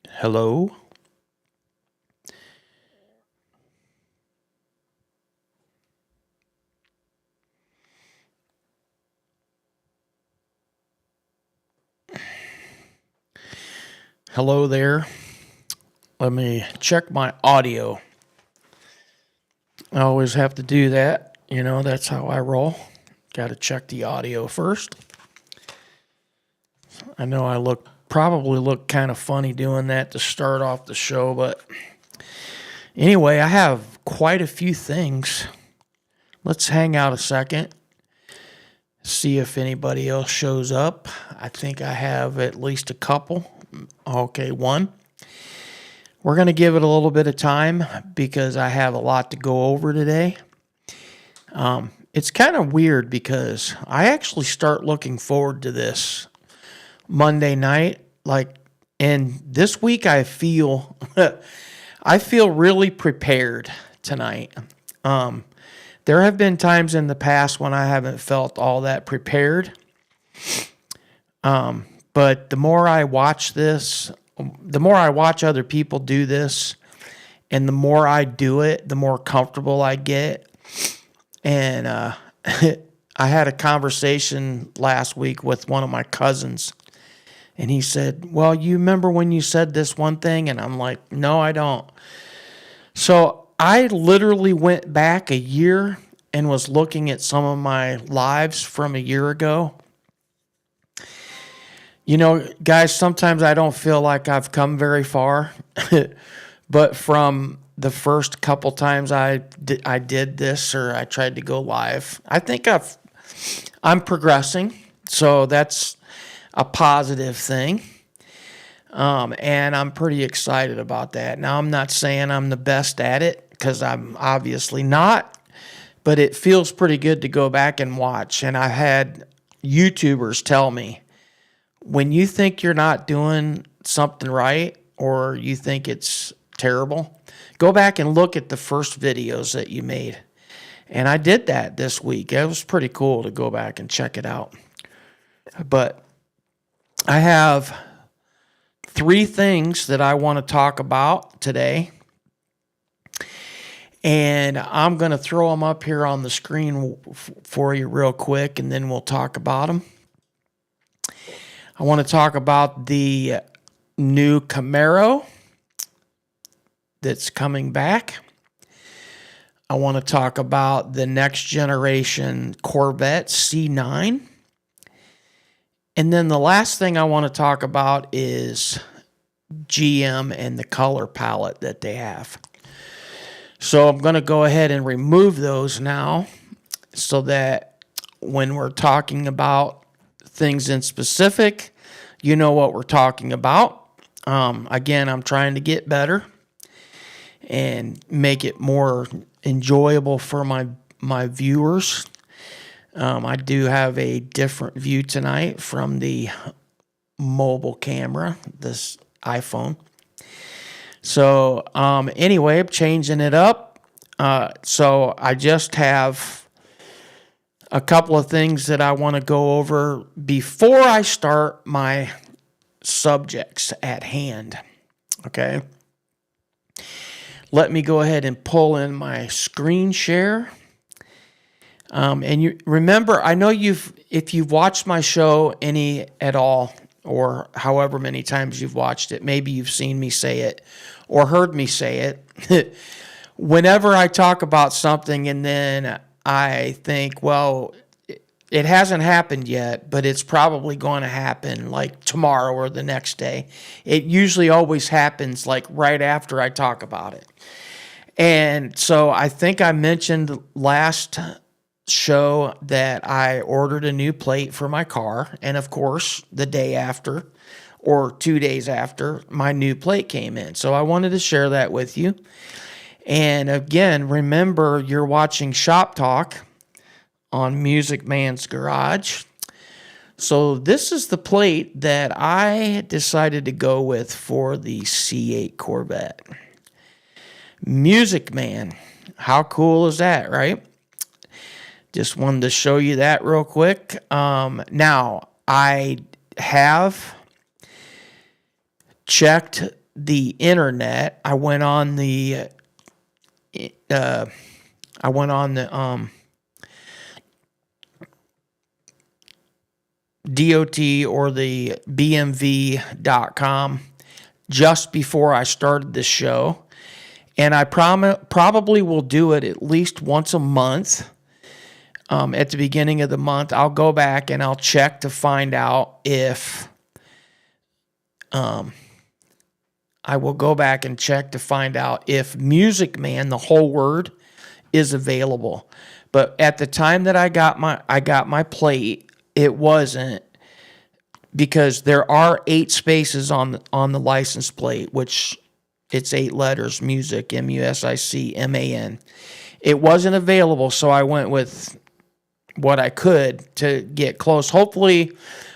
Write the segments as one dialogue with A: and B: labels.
A: Hello? Hello there. Let me check my audio. I always have to do that. You know, that's how I roll. Got to check the audio first. I know I probably look kind of funny doing that to start off the show, but anyway, I have quite a few things. Let's hang out a second. See if anybody else shows up. I think I have at least a couple. Okay, one. We're going to give it a little bit of time because I have a lot to go over today. It's kind of weird because I actually start looking forward to this Monday night. And this week I feel really prepared tonight. There have been times in the past when I haven't felt all that prepared. But the more I watch this, the more I watch other people do this, and the more I do it, the more comfortable I get. And I had a conversation last week with one of my cousins, and he said, well, you remember when you said this one thing? And I'm like, no, I don't. So I literally went back a year and was looking at some of my lives from a year ago. You know, guys, sometimes I don't feel like I've come very far, but from the first couple times I did this or I tried to go live, I think I'm progressing, so that's a positive thing, and I'm pretty excited about that. Now, I'm not saying I'm the best at it because I'm obviously not, but it feels pretty good to go back and watch, and I had YouTubers tell me, when you think you're not doing something right or you think it's terrible, go back and look at the first videos that you made. And I did that this week. It was pretty cool to go back and check it out. But I have 3 things that I want to talk about today. And I'm going to throw them up here on the screen for you real quick, and then we'll talk about them. I want to talk about the new Camaro that's coming back. I want to talk about the next generation Corvette C9. And then the last thing I want to talk about is GM and the color palette that they have. So I'm going to go ahead and remove those now so that when we're talking about things in specific, you know what we're talking about. Again, I'm trying to get better and make it more enjoyable for my viewers. I do have a different view tonight from the mobile camera, this iPhone. So anyway, I'm changing it up. So I just have a couple of things that I want to go over before I start my subjects at hand. Okay. Let me go ahead and pull in my screen share. And you remember, I know if you've watched my show any at all, or however many times you've watched it, maybe you've seen me say it or heard me say it. Whenever I talk about something and then I think, well, it hasn't happened yet, but it's probably going to happen like tomorrow or the next day. It usually always happens like right after I talk about it. And so I think I mentioned last show that I ordered a new plate for my car. And of course, the day after or 2 days after, my new plate came in. So I wanted to share that with you. And again, remember, you're watching Shop Talk on MusicMan's Garage. So this is the plate that I decided to go with for the C8 Corvette. MusicMan. How cool is that, right? Just wanted to show you that real quick. Now, I have checked the internet. I went on the DOT or the BMV.com just before I started this show. And I probably will do it at least once a month. At the beginning of the month, I'll go back and I'll check to find out if I will go back and check to find out if MusicMan, the whole word, is available. But at the time that I got my plate, it wasn't, because there are 8 spaces on the license plate, which it's 8 letters, music, MUSICMAN. It wasn't available, so I went with what I could to get close. Hopefully,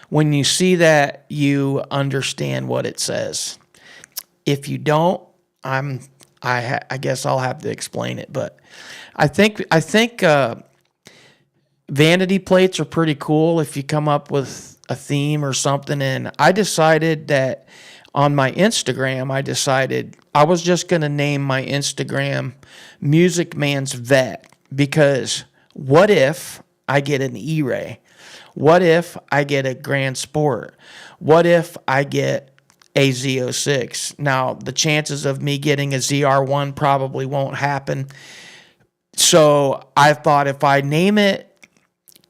A: when you see that, you understand what it says. If you don't, I guess I'll have to explain it. But I think vanity plates are pretty cool if you come up with a theme or something. And I decided that on my Instagram, I was just going to name my Instagram MusicMan's Vet, because what if I get an E-Ray? What if I get a Grand Sport? What if I get a Z06? Now, the chances of me getting a ZR1 probably won't happen. So I thought, if I name it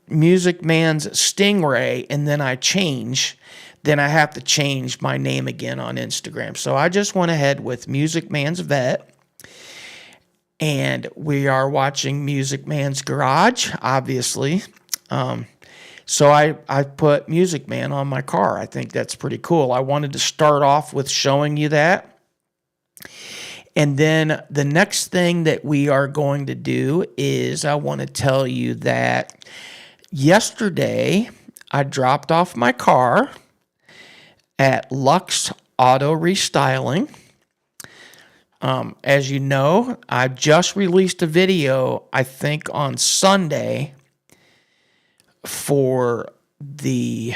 A: MusicMan's Stingray and then I change, then I have to change my name again on Instagram. So I just went ahead with MusicMan's Vet. And we are watching MusicMan's Garage, obviously. So I put MusicMan on my car. I think that's pretty cool. I wanted to start off with showing you that. And then the next thing that we are going to do is I want to tell you that yesterday I dropped off my car at Lux Auto Restyling. As you know, I just released a video, I think on Sunday, for the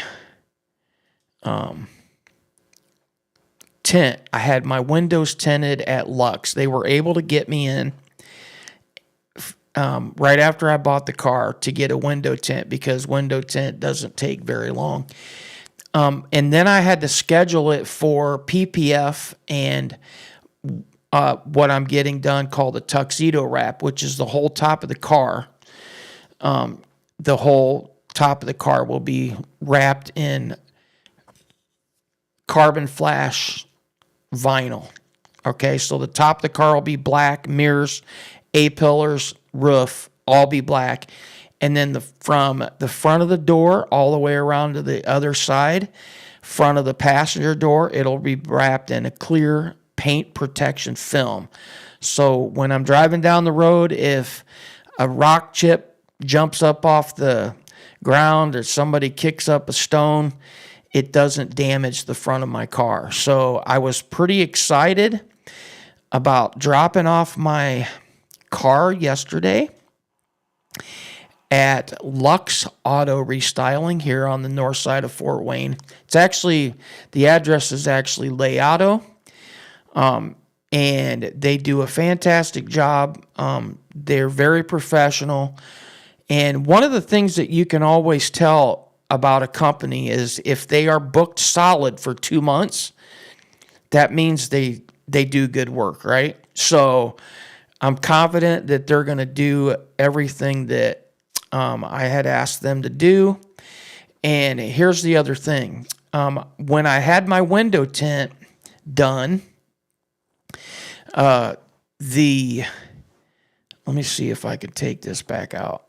A: tint. I had my windows tinted at Lux. They were able to get me in right after I bought the car to get a window tint, because window tint doesn't take very long. And then I had to schedule it for PPF and what I'm getting done called a tuxedo wrap, which is the whole top of the car. The whole top of the car will be wrapped in carbon flash vinyl. Okay, so the top of the car will be black, mirrors, A-pillars, roof, all be black. And then from the front of the door all the way around to the other side, front of the passenger door, it'll be wrapped in a clear paint protection film. So when I'm driving down the road, if a rock chip jumps up off the ground or somebody kicks up a stone, it doesn't damage the front of my car. So I was pretty excited about dropping off my car yesterday at Lux Auto Restyling here on the north side of Fort Wayne. It's actually, the address is actually Leato. And they do a fantastic job. They're very professional. And one of the things that you can always tell about a company is if they are booked solid for 2 months, that means they do good work, right? So I'm confident that they're going to do everything that I had asked them to do. And here's the other thing. When I had my window tint done, let me see if I could take this back out.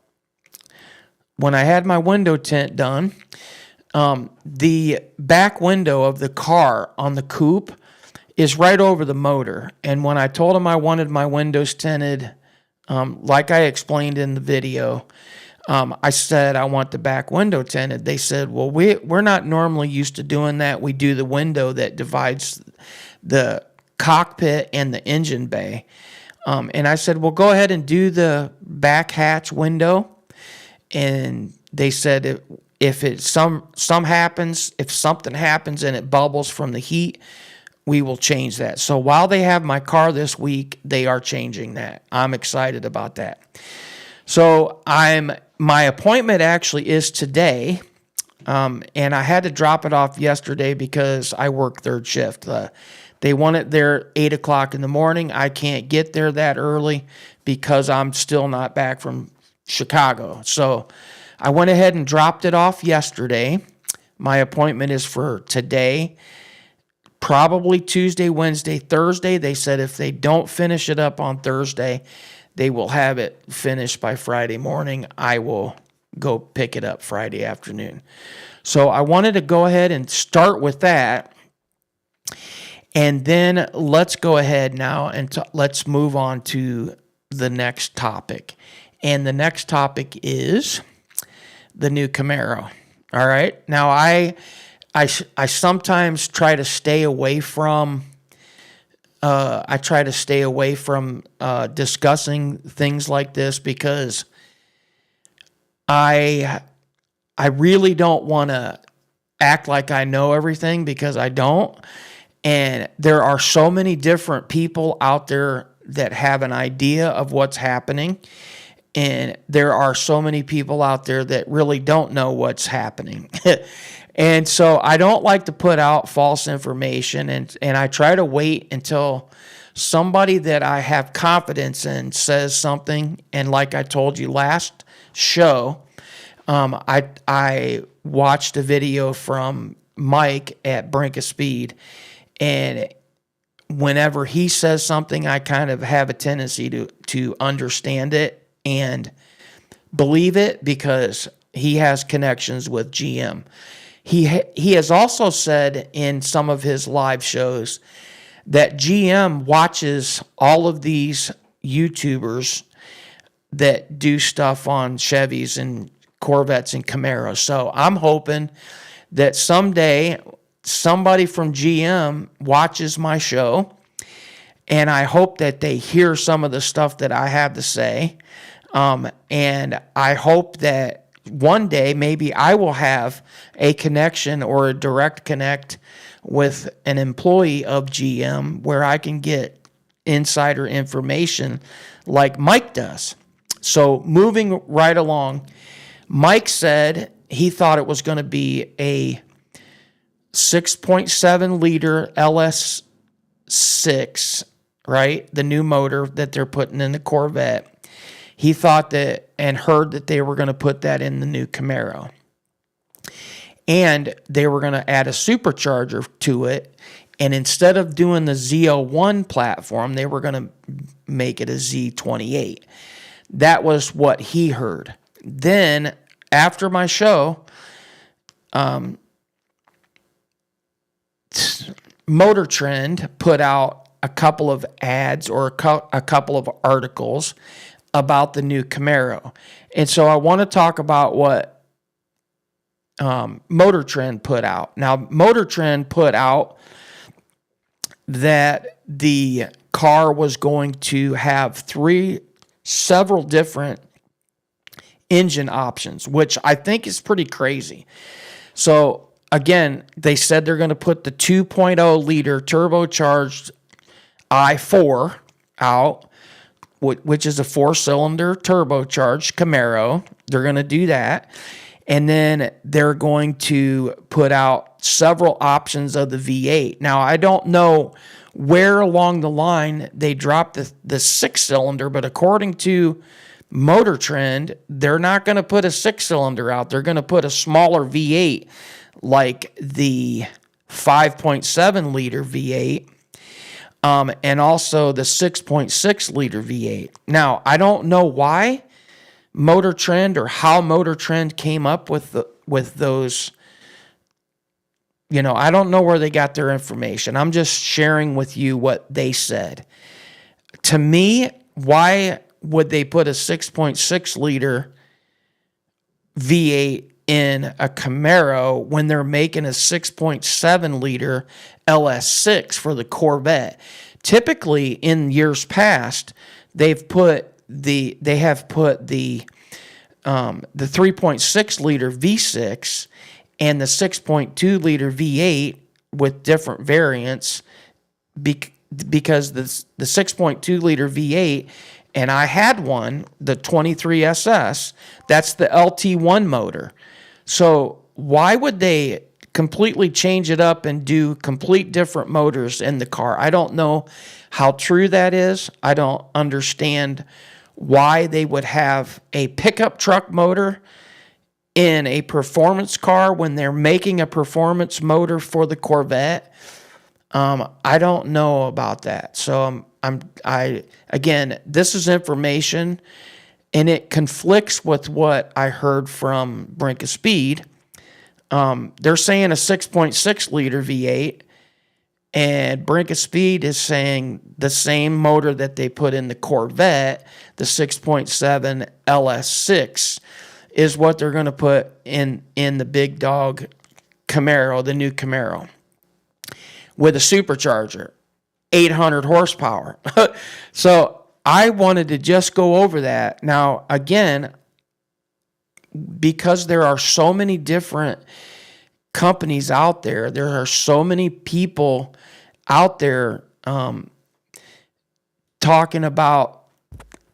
A: When I had my window tint done, the back window of the car on the coupe is right over the motor. And when I told them I wanted my windows tinted, like I explained in the video, I said I want the back window tinted. They said, well, we're not normally used to doing that. We do the window that divides the cockpit and the engine bay. And I said, well, go ahead and do the back hatch window. and they said if something happens and it bubbles from the heat, we will change that. So while they have my car this week, they are changing that. I'm excited about that. So my appointment actually is today, and I had to drop it off yesterday because I work third shift. They want it there 8 o'clock in the morning. I can't get there that early because I'm still not back from Chicago. So I went ahead and dropped it off yesterday. My appointment is for today, probably Tuesday, Wednesday, Thursday. They said if they don't finish it up on Thursday, they will have it finished by Friday morning. I will go pick it up Friday afternoon. So I wanted to go ahead and start with that. And then let's go ahead now and let's move on to the next topic. And the next topic is the new Camaro. All right. Now, I sometimes try to stay away from discussing things like this because I really don't want to act like I know everything, because I don't. And there are so many different people out there that have an idea of what's happening. And there are so many people out there that really don't know what's happening. And so I don't like to put out false information. And I try to wait until somebody that I have confidence in says something. And like I told you last show, I watched a video from Mike at Brink of Speed. And whenever he says something, I kind of have a tendency to understand it and believe it because he has connections with GM. He has also said in some of his live shows that GM watches all of these YouTubers that do stuff on Chevys and Corvettes and Camaros. So I'm hoping that someday somebody from GM watches my show, and I hope that they hear some of the stuff that I have to say. And I hope that one day maybe I will have a connection or a direct connect with an employee of GM where I can get insider information like Mike does. So moving right along, Mike said he thought it was going to be a 6.7 liter LS6, right? The new motor that they're putting in the Corvette. He thought that and heard that they were going to put that in the new Camaro. And they were going to add a supercharger to it. And instead of doing the Z01 platform, they were going to make it a Z28. That was what he heard. Then, after my show, Motor Trend put out a couple of ads or a couple of articles about the new Camaro. And so I want to talk about what Motor Trend put out. Now, Motor Trend put out that the car was going to have several different engine options, which I think is pretty crazy. So again, they said they're going to put the 2.0 liter turbocharged i4 out, which is a 4-cylinder turbocharged Camaro. They're going to do that. And then they're going to put out several options of the V8. Now, I don't know where along the line they dropped the 6-cylinder, but according to Motor Trend, they're not going to put a 6-cylinder out. They're going to put a smaller V8 like the 5.7 liter V8 and also the 6.6 liter V8. Now, I don't know why Motor Trend or how Motor Trend came up with those. You know, I don't know where they got their information. I'm just sharing with you what they said. To me, why would they put a 6.6 liter V8 in a Camaro when they're making a 6.7 liter LS6 for the Corvette? Typically, in years past, they have put the the 3.6 liter V6 and the 6.2 liter V8 with different variants, because the 6.2 liter V8, and I had one, the 23SS, that's the LT1 motor. So why would they completely change it up and do complete different motors in the car? I don't know how true that is. I don't understand why they would have a pickup truck motor in a performance car when they're making a performance motor for the Corvette. I don't know about that. So again, this is information, and it conflicts with what I heard from Brink of Speed. They're saying a 6.6 liter V8, and Brink of Speed is saying the same motor that they put in the Corvette, the 6.7 LS6, is what they're going to put in the big dog Camaro, the new Camaro, with a supercharger, 800 horsepower. So I wanted to just go over that. Now, again, because there are so many different companies out there, there are so many people out there talking about,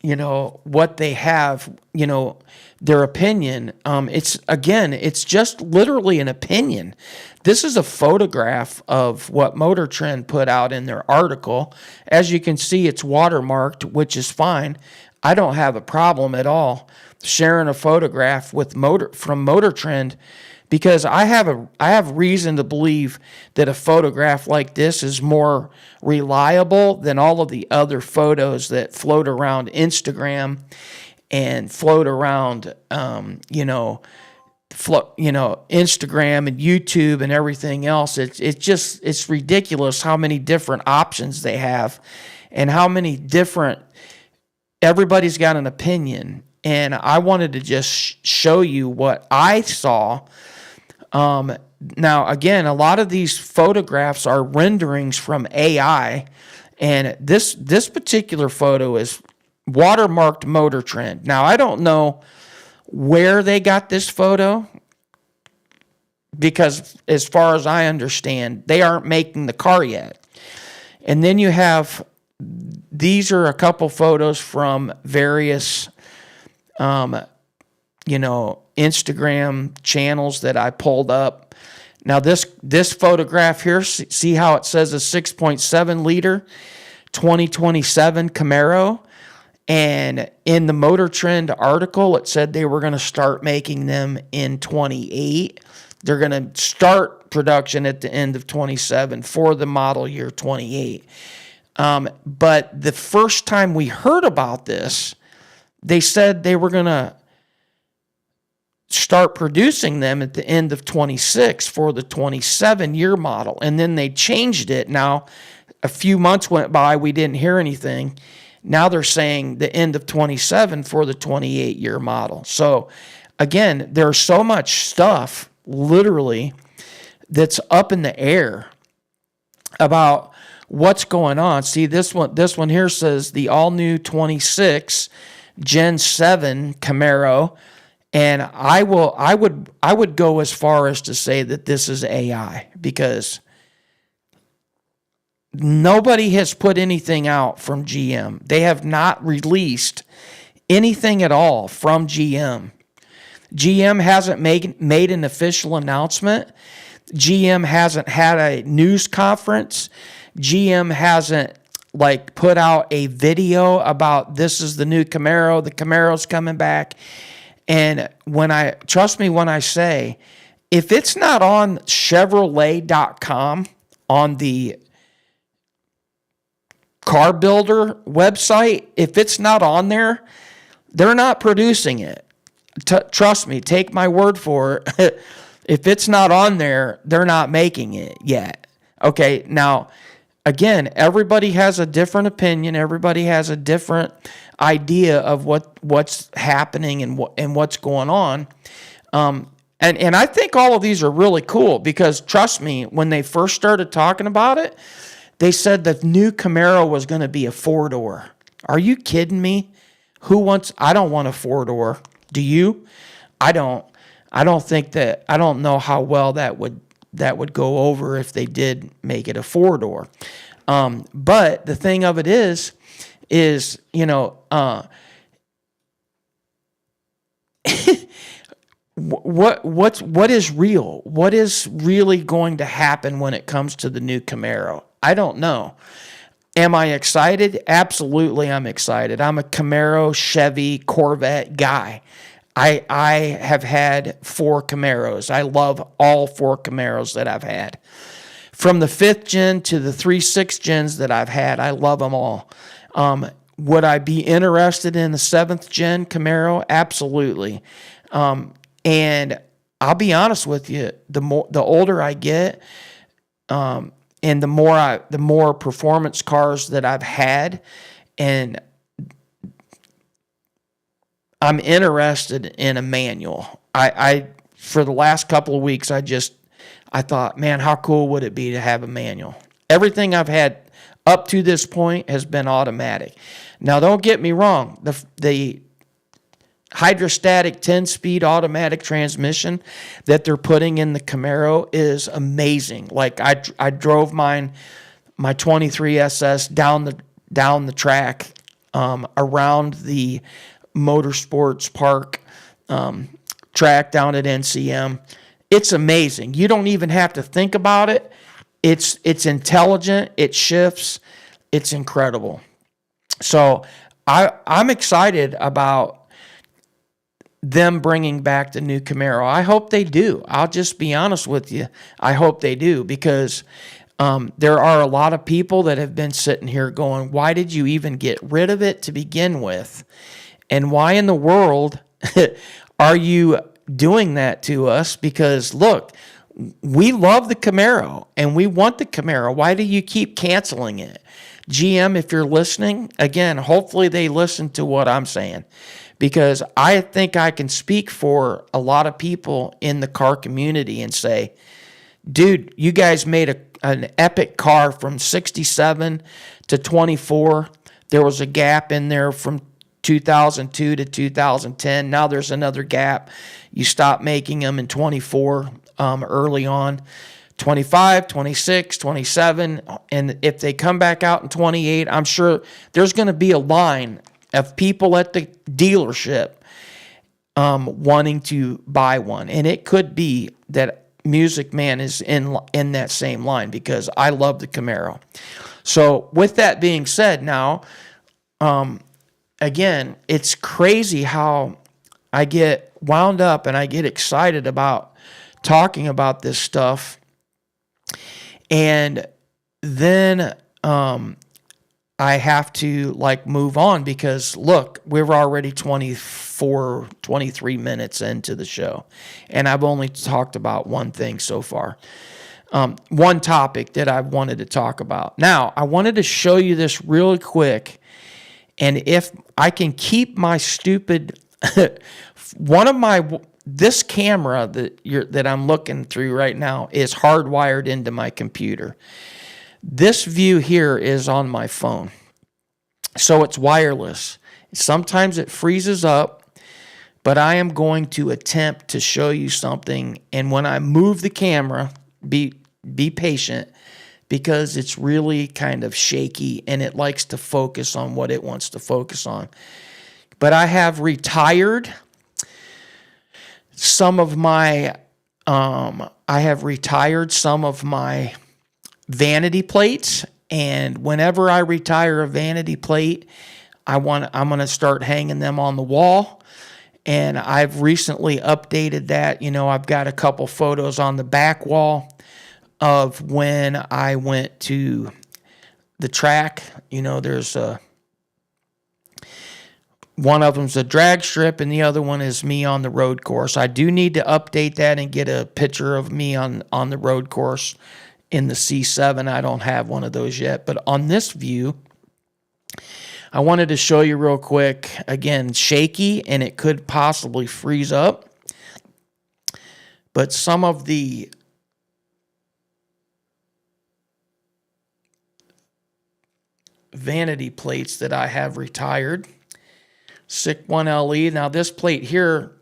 A: what they have, their opinion. It's just literally an opinion. This is a photograph of what Motor Trend put out in their article. As you can see, it's watermarked, which is fine. I don't have a problem at all sharing a photograph from Motor Trend, because I have reason to believe that a photograph like this is more reliable than all of the other photos that float around Instagram and float around, Instagram and YouTube and everything else. It's ridiculous how many different options they have, and how many different. Everybody's got an opinion, and I wanted to just show you what I saw. Now, again, a lot of these photographs are renderings from AI, and this particular photo is watermarked Motor Trend. Now, I don't know where they got this photo, because as far as I understand, they aren't making the car yet. And then you have, these are a couple photos from various, Instagram channels that I pulled up. Now this photograph here, see how it says a 6.7 liter 2027 Camaro, and in the Motor Trend article it said they were going to start making them in 28. They're going to start production at the end of 27 for the model year 28. But the first time we heard about this, they said they were going to start producing them at the end of 26 for the 27 year model. And then they changed it. Now, a few months went by, we didn't hear anything. Now they're saying the end of 27 for the 28 year model. So again, there's so much stuff literally that's up in the air about what's going on. See, this one here says the all new 26 Gen 7 Camaro. And I would go as far as to say that this is AI, because nobody has put anything out from GM. They have not released anything at all from GM. GM hasn't made an official announcement. GM hasn't had a news conference. GM hasn't put out a video about this is the new Camaro. The Camaro's coming back. And trust me when I say, if it's not on Chevrolet.com, on the car builder website, if it's not on there, they're not producing it. Trust me, take my word for it. If it's not on there, they're not making it yet. Okay, now, again, everybody has a different opinion. Everybody has a different idea of what's happening and what's going on. And I think all of these are really cool, because trust me, when they first started talking about it, they said the new Camaro was going to be a 4-door. Are you kidding me? I don't want a 4-door. Do you? I don't. I don't know how well that would go over if they did make it a 4-door. But the thing of it is what is real? What is really going to happen when it comes to the new Camaro? I don't know. Am I excited? Absolutely, I'm excited. I'm a Camaro, Chevy, Corvette guy. I have had 4 Camaros. I love all 4 Camaros that I've had. From the 5th gen to the 3/6 gens that I've had, I love them all. Would I be interested in the 7th gen Camaro? Absolutely. And I'll be honest with you, the older I get, and the more performance cars that I've had, and I'm interested in a manual. I for the last couple of weeks, I thought, man, how cool would it be to have a manual? Everything I've had up to this point has been automatic. Now, don't get me wrong. The hydrostatic 10-speed automatic transmission that they're putting in the Camaro is amazing. Like I drove my 23 SS down the track around the Motorsports Park track down at NCM. It's amazing. You don't even have to think about it. It's intelligent. It shifts. It's incredible. So I'm excited about them bringing back the new Camaro. I hope they do. I'll just be honest with you. I hope they do, because there are a lot of people that have been sitting here going, why did you even get rid of it to begin with? And why in the world are you doing that to us? Because look, we love the Camaro and we want the Camaro. Why do you keep canceling it? GM, if you're listening, again, hopefully they listen to what I'm saying, because I think I can speak for a lot of people in the car community and say, dude, you guys made an epic car from 67 to 24. There was a gap in there from 2002 to 2010. Now there's another gap. You stopped making them in 24 early on. 25, 26, 27, and if they come back out in 28, I'm sure there's going to be a line of people at the dealership wanting to buy one. And it could be that MusicMan is in that same line, because I love the Camaro. So with that being said, now, again, it's crazy how I get wound up and I get excited about talking about this stuff. And then I have to move on, because look, we're already 23 minutes into the show, and I've only talked about one thing so far. One topic that I wanted to talk about. Now, I wanted to show you this really quick, and if I can keep my stupid this camera that I'm looking through right now is hardwired into my computer. This view here is on my phone, so it's wireless. Sometimes it freezes up, but I am going to attempt to show you something. And when I move the camera, be patient, because it's really kind of shaky and it likes to focus on what it wants to focus on. But I have retired some of my vanity plates, and whenever I retire a vanity plate, I'm going to start hanging them on the wall. And I've recently updated that. I've got a couple photos on the back wall of when I went to the track. There's one of them's a drag strip, and the other one is me on the road course. I do need to update that and get a picture of me on the road course in the C7. I don't have one of those yet. But on this view, I wanted to show you real quick. Again, shaky, and it could possibly freeze up. But some of the vanity plates that I have retired. SICK 1 LE. Now this plate here,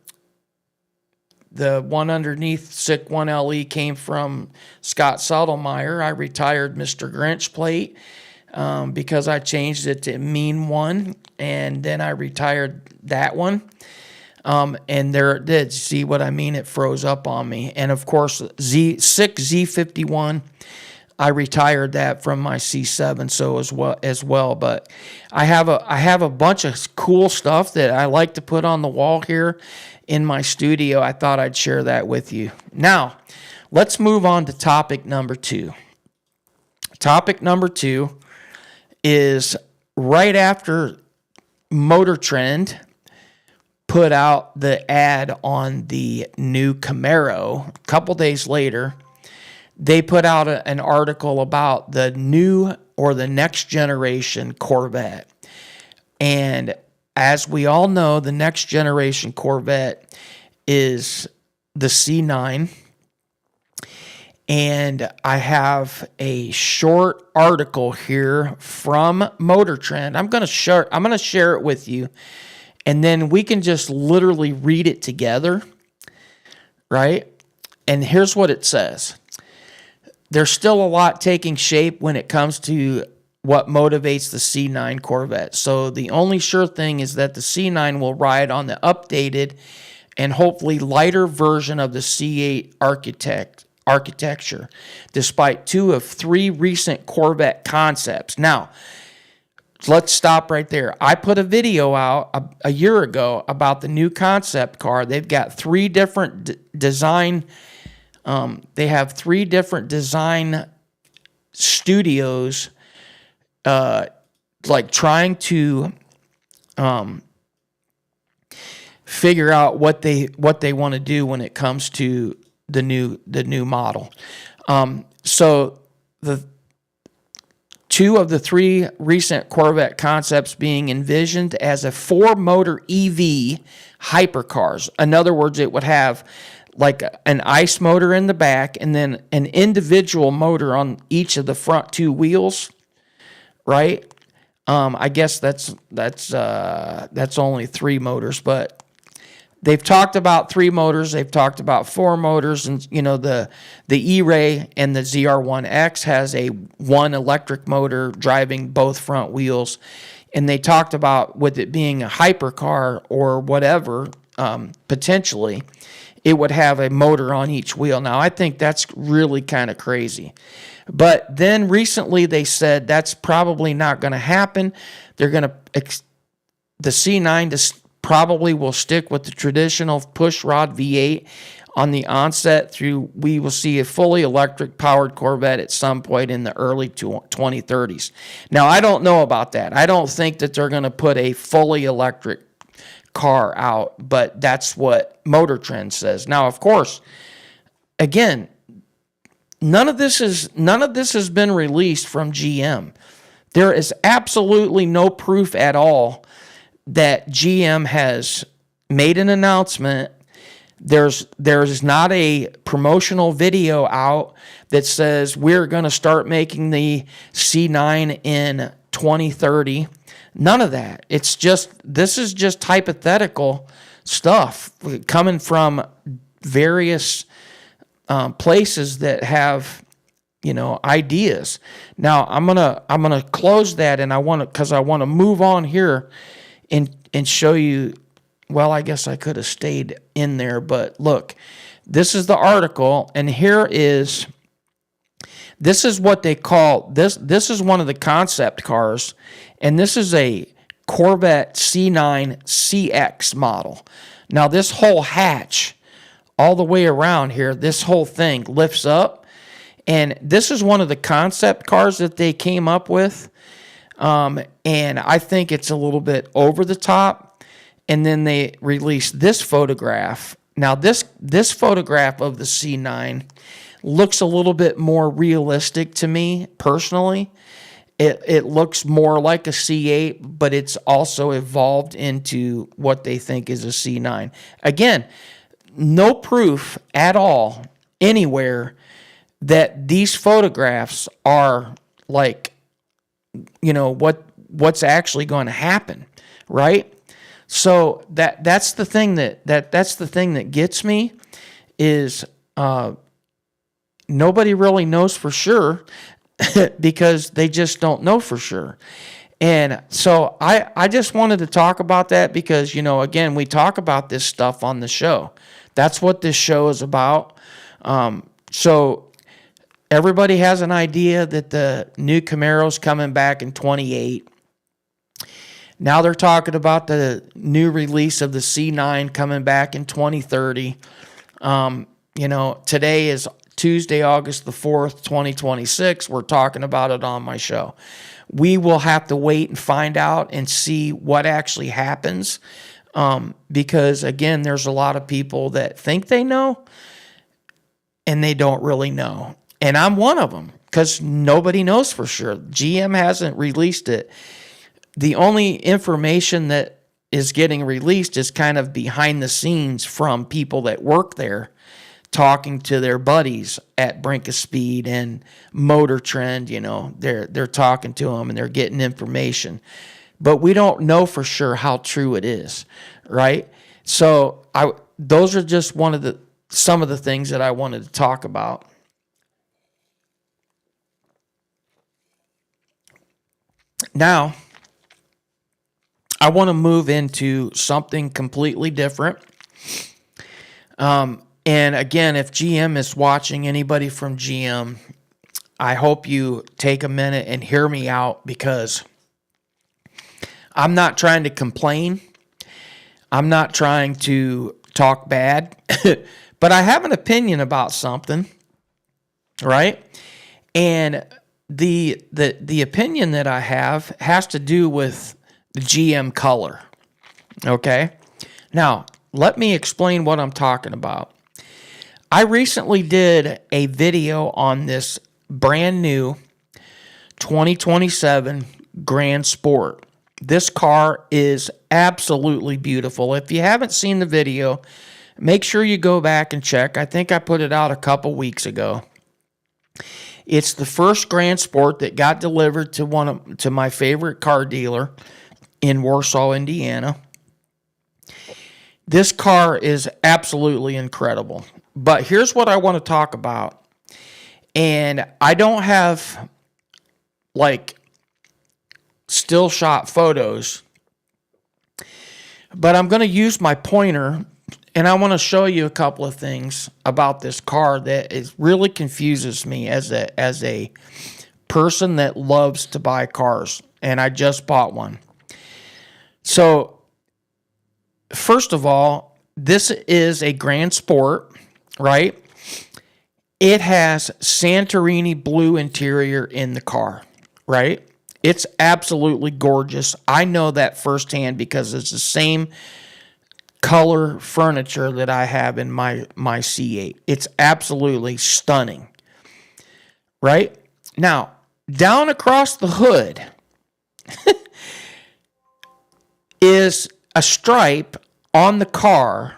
A: the one underneath SICK 1 LE came from Scott Sotomayor. I retired Mr. Grinch plate because I changed it to Mean 1, and then I retired that one. And there it did. See what I mean? It froze up on me. And of course, SICK Z51, I retired that from my C7 so as well. But I have a bunch of cool stuff that I like to put on the wall here in my studio. I thought I'd share that with you. Now, let's move on to topic number 2. Topic number 2 is right after Motor Trend put out the ad on the new Camaro. A couple days later, they put out an article about the new or the next generation Corvette. And as we all know, the next generation Corvette is the C9. And I have a short article here from Motor Trend. I'm going to share it with you, and then we can just literally read it together, right? And here's what it says. There's still a lot taking shape when it comes to what motivates the C9 Corvette. So the only sure thing is that the C9 will ride on the updated and hopefully lighter version of the C8 architecture, despite 2 of 3 recent Corvette concepts. Now, let's stop right there. I put a video out a year ago about the new concept car. They've got 3 different design. They have 3 different design studios, like trying to figure out what they want to do when it comes to the new model. So the 2 of the 3 recent Corvette concepts being envisioned as a 4-motor EV hypercars. In other words, it would have like an ICE motor in the back and then an individual motor on each of the front 2 wheels, right? I guess that's only 3 motors, but they've talked about 3 motors. They've talked about 4 motors, and the E-Ray and the ZR1X has a 1 electric motor driving both front wheels, and they talked about with it being a hypercar or whatever, potentially, it would have a motor on each wheel. Now, I think that's really kind of crazy. But then recently they said that's probably not going to happen. They're going to, the C9 probably will stick with the traditional pushrod V8 on the onset through, we will see a fully electric powered Corvette at some point in the early 2030s. Now, I don't know about that. I don't think that they're going to put a fully electric car out, but that's what Motor Trend says. Now, of course, again, none of this has been released from GM. There is absolutely no proof at all that GM has made an announcement. There's not a promotional video out that says we're going to start making the C9 in 2030. None of that. This is just hypothetical stuff coming from various places that have, ideas. Now I'm gonna close that, and I want to move on here and show you. Well, I guess I could have stayed in there, but look, this is the article, and this is what they call this. This is one of the concept cars, and this is a Corvette C9 CX model. Now, this whole hatch, all the way around here, this whole thing lifts up, and this is one of the concept cars that they came up with, and I think it's a little bit over the top. And then they released this photograph. Now, this photograph of the C9 looks a little bit more realistic to me personally. It looks more like a C8, but it's also evolved into what they think is a C9. Again, no proof at all anywhere that these photographs are like, what's actually going to happen, right? So that's the thing that's the thing that gets me is nobody really knows for sure because they just don't know for sure. And so I just wanted to talk about that because, again, we talk about this stuff on the show. That's what this show is about. So everybody has an idea that the new Camaro's coming back in 28. Now they're talking about the new release of the C9 coming back in 2030. Today is Tuesday, August the 4th, 2026. We're talking about it on my show. We will have to wait and find out and see what actually happens. Because, again, there's a lot of people that think they know and they don't really know. And I'm one of them because nobody knows for sure. GM hasn't released it. The only information that is getting released is kind of behind the scenes from people that work there, talking to their buddies at Brink of Speed and Motor Trend. They're talking to them and they're getting information, but we don't know for sure how true it is, right? So those are just some of the things that I wanted to talk about. Now, I want to move into something completely different. And again, if GM is watching, anybody from GM, I hope you take a minute and hear me out because I'm not trying to complain. I'm not trying to talk bad, but I have an opinion about something, right? And the opinion that I have has to do with the GM color, okay? Now, let me explain what I'm talking about. I recently did a video on this brand new 2027 Grand Sport. This car is absolutely beautiful. If you haven't seen the video, make sure you go back and check. I think I put it out a couple weeks ago. It's the first Grand Sport that got delivered to my favorite car dealer in Warsaw, Indiana. This car is absolutely incredible. But here's what I want to talk about. And I don't have still shot photos, but I'm going to use my pointer and I want to show you a couple of things about this car that really confuses me as a person that loves to buy cars, and I just bought one. So, first of all, this is a Grand Sport, right? It has Santorini blue interior in the car, right? It's absolutely gorgeous. I know that firsthand because it's the same color furniture that I have in my C8. It's absolutely stunning, right? Now, down across the hood is a stripe on the car,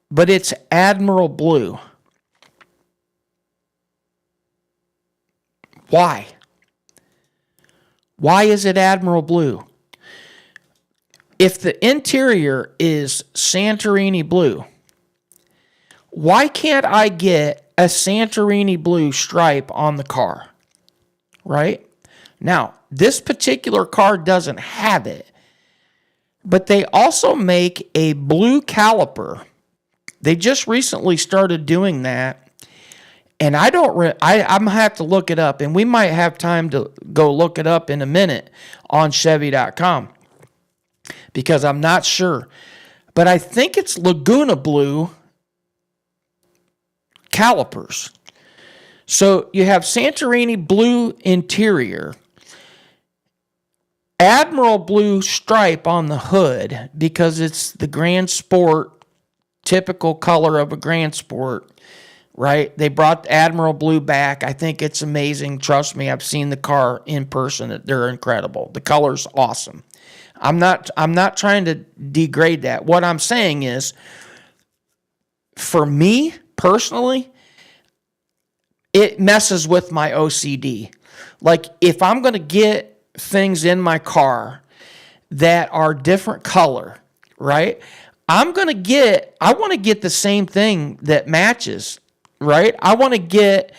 A: but it's Admiral Blue. Why? Why is it Admiral Blue? If the interior is Santorini Blue, why can't I get a Santorini Blue stripe on the car? Right? Now, this particular car doesn't have it, but they also make a blue caliper. They just recently started doing that, and I'm going to have to look it up, and we might have time to go look it up in a minute on Chevy.com because I'm not sure. But I think it's Laguna Blue calipers. So you have Santorini blue interior, Admiral Blue stripe on the hood because it's the Grand Sport, typical color of a Grand Sport, right? They brought Admiral Blue back. I think it's amazing. Trust me, I've seen the car in person. They're incredible. The color's awesome. I'm not trying to degrade that. What I'm saying is, for me personally, it messes with my OCD. Like, if I'm going to get things in my car that are different color, right? I want to get the same thing that matches, right? I want to get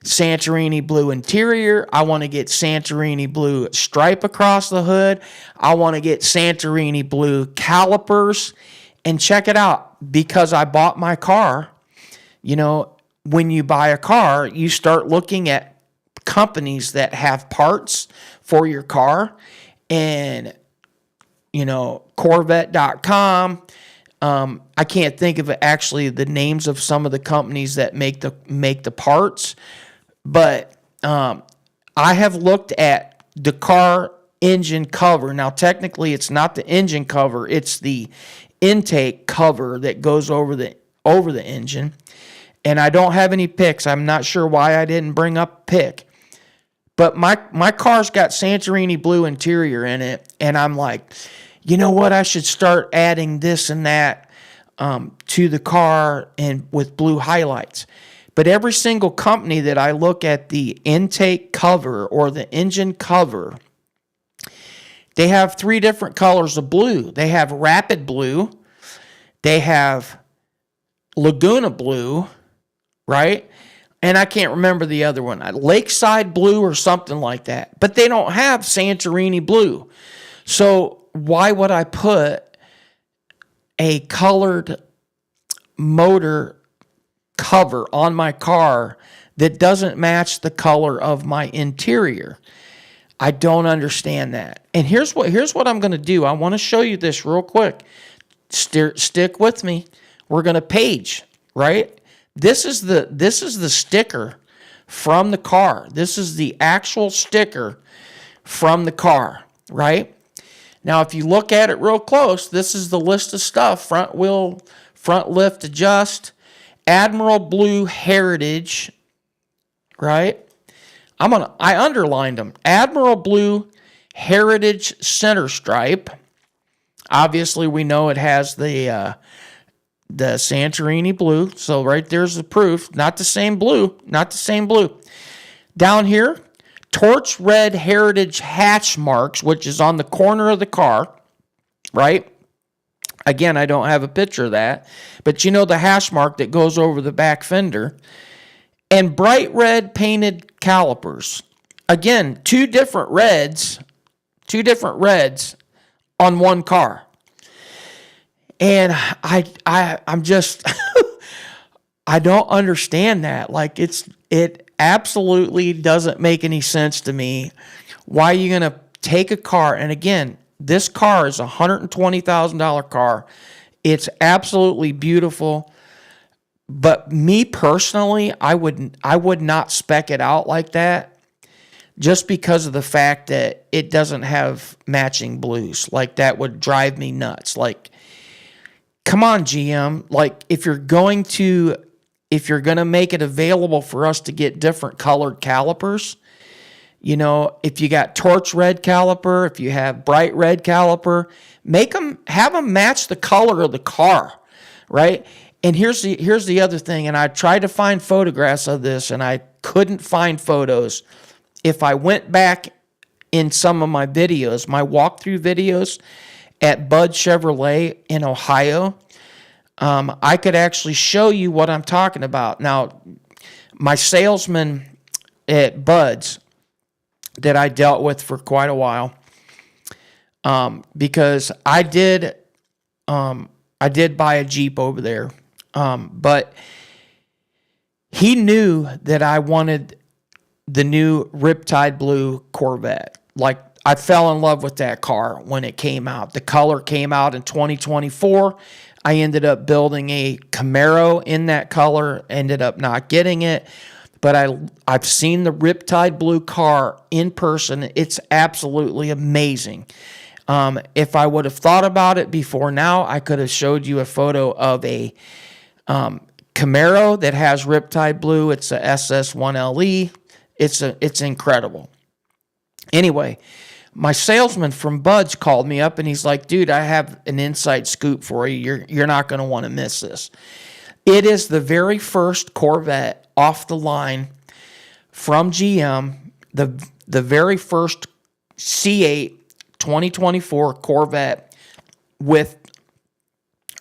A: Santorini blue interior. I want to get Santorini blue stripe across the hood. I want to get Santorini blue calipers. And check it out, because I bought my car, you know, when you buy a car, you start looking at companies that have parts for your car, and, you know, Corvette.com. I can't think of actually the names of some of the companies that make the parts, but I have looked at the car engine cover. Now, technically, it's not the engine cover; it's the intake cover that goes over the engine. And I don't have any pics. I'm not sure why I didn't bring up a pic. But my car's got Santorini blue interior in it, and I'm like, you know what? I should start adding this and that to the car and with blue highlights. But every single company that I look at the intake cover or the engine cover, they have 3 different colors of blue. They have rapid blue, they have Laguna blue, right? And I can't remember the other one, Lakeside blue or something like that. But they don't have Santorini blue. So why would I put a colored motor cover on my car that doesn't match the color of my interior? I don't understand that. And here's what I'm going to do. I want to show you this real quick. Stick with me. We're going to page, right? This is the sticker from the car. This is the actual sticker from the car, right? Now, if you look at it real close, this is the list of stuff. Front lift adjust, Admiral Blue Heritage, right? I underlined them. Admiral Blue Heritage Center Stripe. Obviously, we know it has the Santorini blue. So right there's the proof. Not the same blue. Not the same blue. Down here, Torch Red Heritage hatch marks, which is on the corner of the car, right? Again, I don't have a picture of that. But you know the hash mark that goes over the back fender. And bright red painted calipers. Again, two different reds on one car. And I'm just I don't understand that. Like it absolutely doesn't make any sense to me. Why are you going to take a car, and again, this car is a $120,000 car. It's absolutely beautiful. But me personally, I would not spec it out like that, just because of the fact that it doesn't have matching blues. Like, that would drive me nuts. Like, come on, GM. Like, if you're going to make it available for us to get different colored calipers, you know, if you got torch red caliper, if you have bright red caliper, have them match the color of the car, right? And here's the other thing, and I tried to find photographs of this, and I couldn't find photos. If I went back in some of my videos, my walkthrough videos at Bud Chevrolet in Ohio, I could actually show you what I'm talking about. Now, my salesman at Bud's that I dealt with for quite a while, because I did buy a Jeep over there. But he knew that I wanted the new Riptide Blue Corvette. Like, I fell in love with that car when it came out. The color came out in 2024. I ended up building a Camaro in that color, ended up not getting it. But I've seen the Riptide Blue car in person. It's absolutely amazing. If I would have thought about it before now, I could have showed you a photo of a Camaro that has Riptide Blue. It's a SS1LE. It's incredible. Anyway, my salesman from Bud's called me up, and he's like, dude, I have an inside scoop for you. You're not going to want to miss this. It is the very first Corvette off the line from GM, the very first C8 2024 Corvette with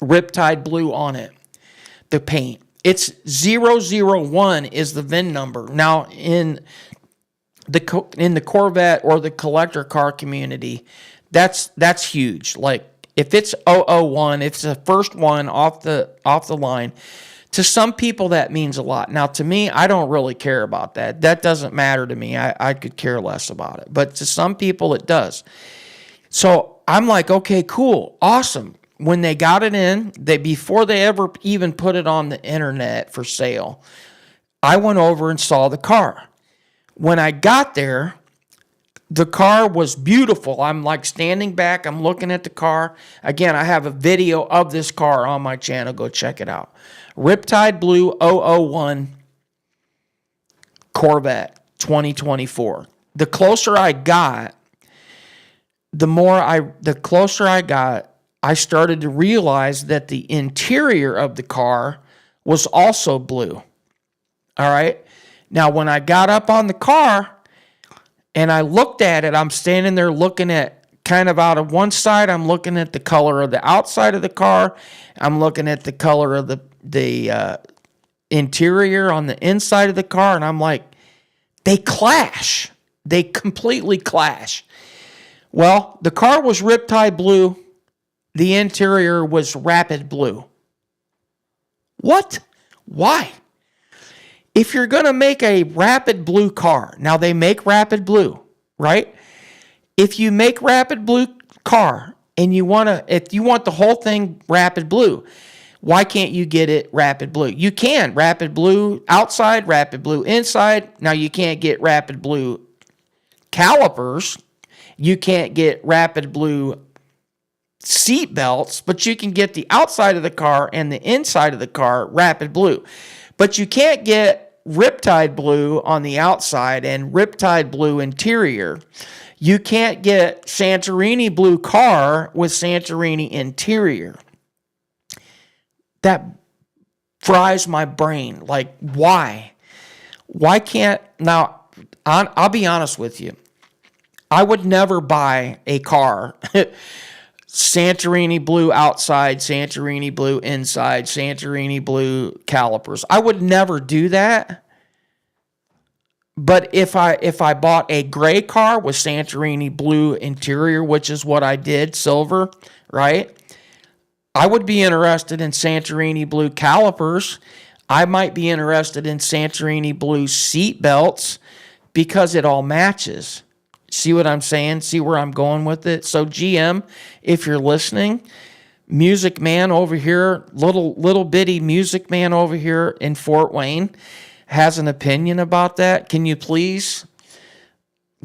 A: Riptide Blue on it, the paint. It's 001 is the VIN number. Now, in the Corvette or the collector car community, that's huge. Like, if it's 001, if it's the first one off the line, to some people that means a lot. Now, to me, I don't really care about that. That doesn't matter to me. I could care less about it. But to some people, it does. So I'm like, okay, cool, awesome. When they got it in, before they ever even put it on the internet for sale, I went over and saw the car. When I got there, the car was beautiful. I'm like standing back. I'm looking at the car. Again, I have a video of this car on my channel. Go check it out. Riptide Blue 001 Corvette 2024. The closer I got, the closer I got, I started to realize that the interior of the car was also blue. All right. Now, when I got up on the car and I looked at it, I'm standing there looking at kind of out of one side. I'm looking at the color of the outside of the car. I'm looking at the color of the interior on the inside of the car. And I'm like, they clash. They completely clash. Well, the car was Riptide Blue. The interior was Rapid Blue. What? Why? If you're going to make a Rapid Blue car, now they make Rapid Blue, right? If you make Rapid Blue car and if you want the whole thing Rapid Blue, why can't you get it Rapid Blue? You can. Rapid Blue outside, Rapid Blue inside. Now you can't get Rapid Blue calipers. You can't get Rapid Blue seat belts, but you can get the outside of the car and the inside of the car Rapid Blue. But you can't get Riptide Blue on the outside and Riptide Blue interior. You can't get Santorini Blue car with Santorini interior. That fries my brain. Like, why? Why can't... Now, I'll be honest with you. I would never buy a car Santorini Blue outside, Santorini Blue inside, Santorini Blue calipers. I would never do that. But if I bought a gray car with Santorini Blue interior, which is what I did, silver, right? I would be interested in Santorini Blue calipers. I might be interested in Santorini Blue seat belts because it all matches. See what I'm saying? See where I'm going with it? So GM, if you're listening, MusicMan over here, little bitty MusicMan over here in Fort Wayne has an opinion about that. Can you please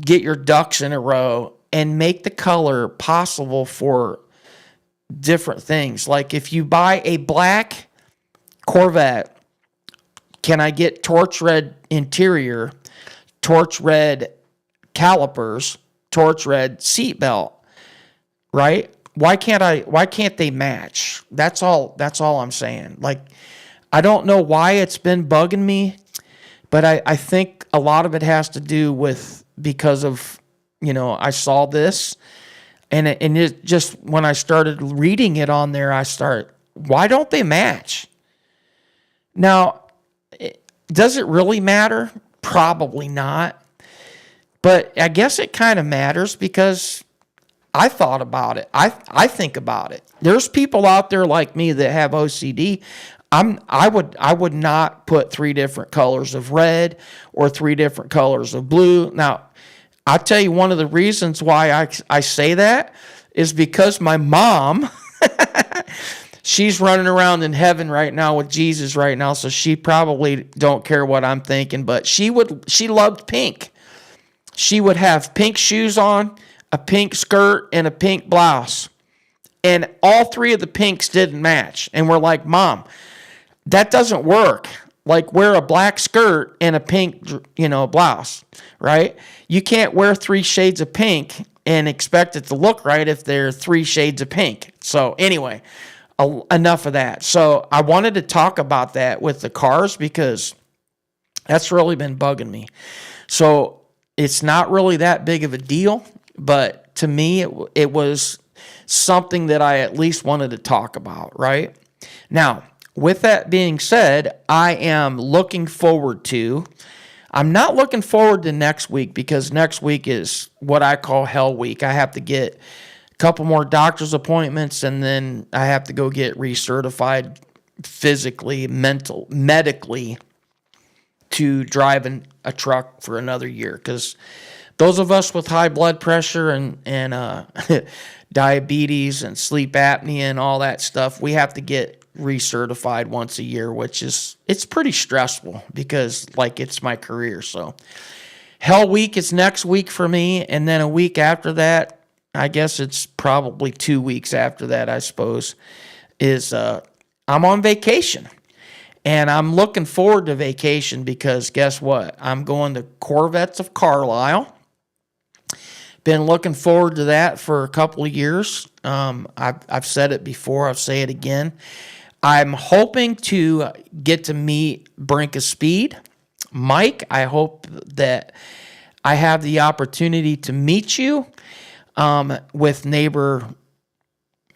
A: get your ducks in a row and make the color possible for different things? Like if you buy a black Corvette, can I get torch red interior, torch red calipers, torch red seatbelt, right? Why can't they match? That's all I'm saying. Like, I don't know why it's been bugging me, but I think a lot of it has to do with because of, I saw this and it just, when I started reading it on there, why don't they match? Now, does it really matter? Probably not. But I guess it kind of matters because I thought about it. I think about it. There's people out there like me that have OCD. I would not put 3 different colors of red or 3 different colors of blue. Now, I'll tell you one of the reasons why I say that is because my mom, she's running around in heaven right now with Jesus right now, so she probably don't care what I'm thinking, but she loved pink. She would have pink shoes on, a pink skirt, and a pink blouse. And all 3 of the pinks didn't match. And we're like, Mom, that doesn't work. Like, wear a black skirt and a pink, blouse, right? You can't wear 3 shades of pink and expect it to look right if they're 3 shades of pink. So anyway, enough of that. So I wanted to talk about that with the cars because that's really been bugging me. So it's not really that big of a deal, but to me, it was something that I at least wanted to talk about, right? Now, with that being said, I'm not looking forward to next week, because next week is what I call hell week. I have to get a couple more doctor's appointments, and then I have to go get recertified physically, medically, to drive a truck for another year. Because those of us with high blood pressure and diabetes and sleep apnea and all that stuff, we have to get recertified once a year, it's pretty stressful, because like it's my career. So hell week is next week for me, and then a week after that, I guess it's probably 2 weeks after that, I suppose, is I'm on vacation. And I'm looking forward to vacation, because guess what? I'm going to Corvettes of Carlisle. Been looking forward to that for a couple of years. I've said it before. I'll say it again. I'm hoping to get to meet Brink of Speed, Mike. I hope that I have the opportunity to meet you with neighbor.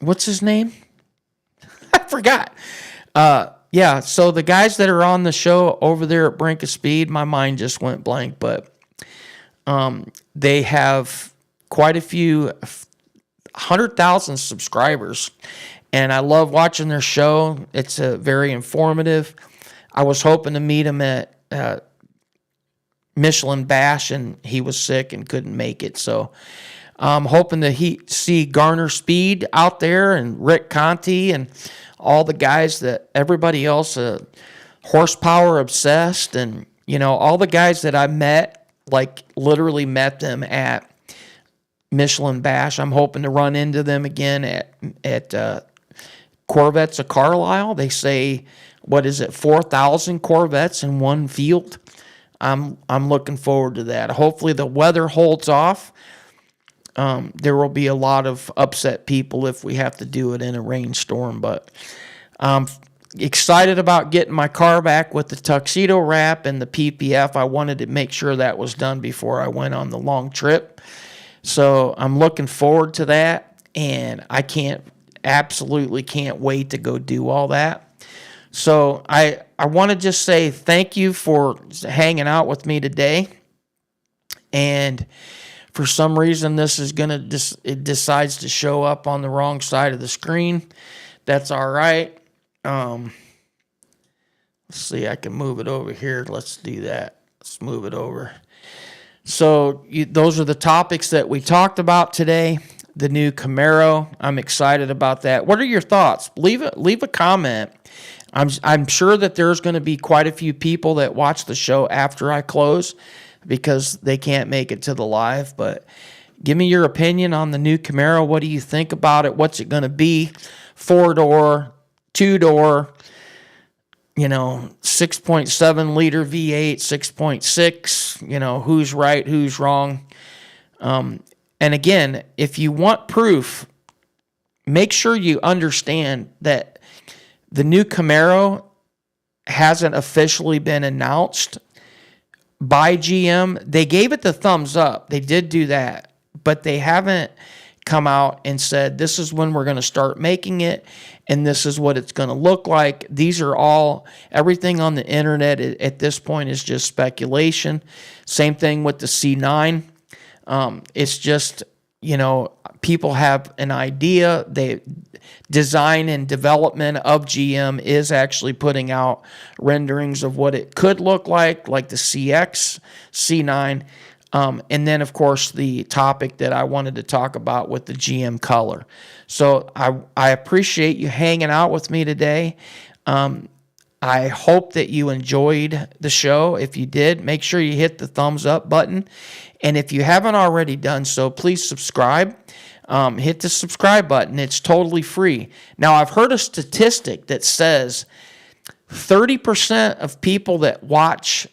A: What's his name? I forgot. Yeah, so the guys that are on the show over there at Brink of Speed, my mind just went blank, but they have quite a few, 100,000 subscribers, and I love watching their show. It's very informative. I was hoping to meet him at Michelin Bash, and he was sick and couldn't make it, so I'm hoping to see Garner Speed out there, and Rick Conti, and all the guys that everybody else, horsepower obsessed, and all the guys that I met, like literally met them at Michelin Bash. I'm hoping to run into them again at Corvettes of Carlisle. They say, 4,000 Corvettes in one field. I'm looking forward to that. Hopefully the weather holds off. There will be a lot of upset people if we have to do it in a rainstorm, but I'm excited about getting my car back with the tuxedo wrap and the PPF. I wanted to make sure that was done before I went on the long trip. So I'm looking forward to that, and I absolutely can't wait to go do all that. So I want to just say thank you for hanging out with me today. And for some reason, this is it decides to show up on the wrong side of the screen. That's all right. Let's see, I can move it over here. Let's do that. Let's move it over. So those are the topics that we talked about today. The new Camaro. I'm excited about that. What are your thoughts? Leave a comment. I'm sure that there's going to be quite a few people that watch the show after I close, because they can't make it to the live. But give me your opinion on the new Camaro. What do you think about it? What's it going to be? 4-door, 2-door, 6.7 liter V8, 6.6, who's right, who's wrong. And again, if you want proof, make sure you understand that the new Camaro hasn't officially been announced by GM. They gave it the thumbs up. They did do that, but they haven't come out and said, this is when we're going to start making it, and this is what it's going to look like. These are everything on the internet at this point is just speculation. Same thing with the C9. It's just, people have an idea. They design and development of GM is actually putting out renderings of what it could look like the CX, C9. And then, of course, the topic that I wanted to talk about with the GM color. So I appreciate you hanging out with me today. I hope that you enjoyed the show. If you did, make sure you hit the thumbs up button. And if you haven't already done so, please subscribe. Hit the subscribe button. It's totally free. Now, I've heard a statistic that says 30% of people that watch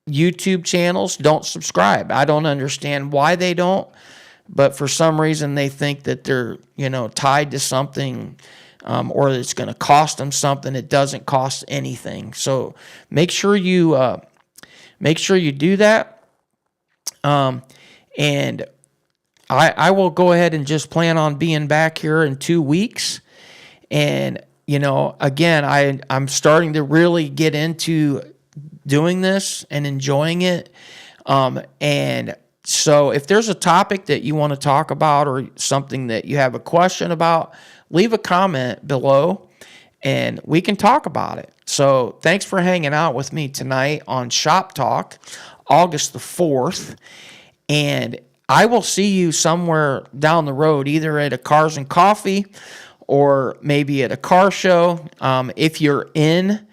A: YouTube channels don't subscribe. I don't understand why they don't, but for some reason they think that they're, tied to something, or it's going to cost them something. It doesn't cost anything. So make sure you do that. And I will go ahead and just plan on being back here in 2 weeks. And, again, I'm starting to really get into doing this and enjoying it. And so if there's a topic that you want to talk about or something that you have a question about, leave a comment below and we can talk about it. So thanks for hanging out with me tonight on Shop Talk, August the 4th. And I will see you somewhere down the road, either at a Cars and Coffee or maybe at a car show. If you're in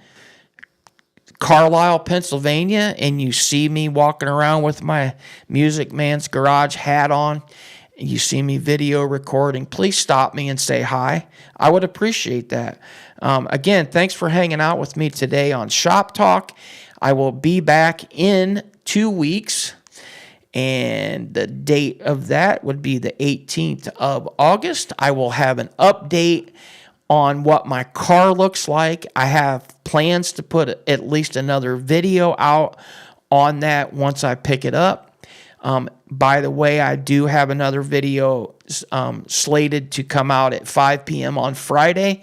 A: Carlisle, Pennsylvania, and you see me walking around with my MusicMan's Garage hat on, and you see me video recording, please stop me and say hi. I would appreciate that. Again, thanks for hanging out with me today on Shop Talk. I will be back in 2 weeks, and the date of that would be the 18th of August. I will have an update on what my car looks like. I have plans to put at least another video out on that once I pick it up. By the way, I do have another video slated to come out at 5 p.m. on Friday.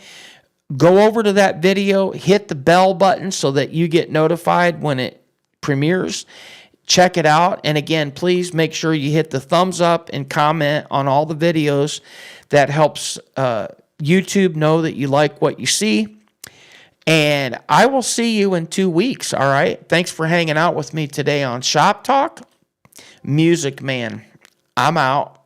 A: Go over to that video, hit the bell button so that you get notified when it premieres. Check it out. And again, please make sure you hit the thumbs up and comment on all the videos. That helps YouTube know that you like what you see. And I will see you in 2 weeks, all right? Thanks for hanging out with me today on Shop Talk. MusicMan, I'm out.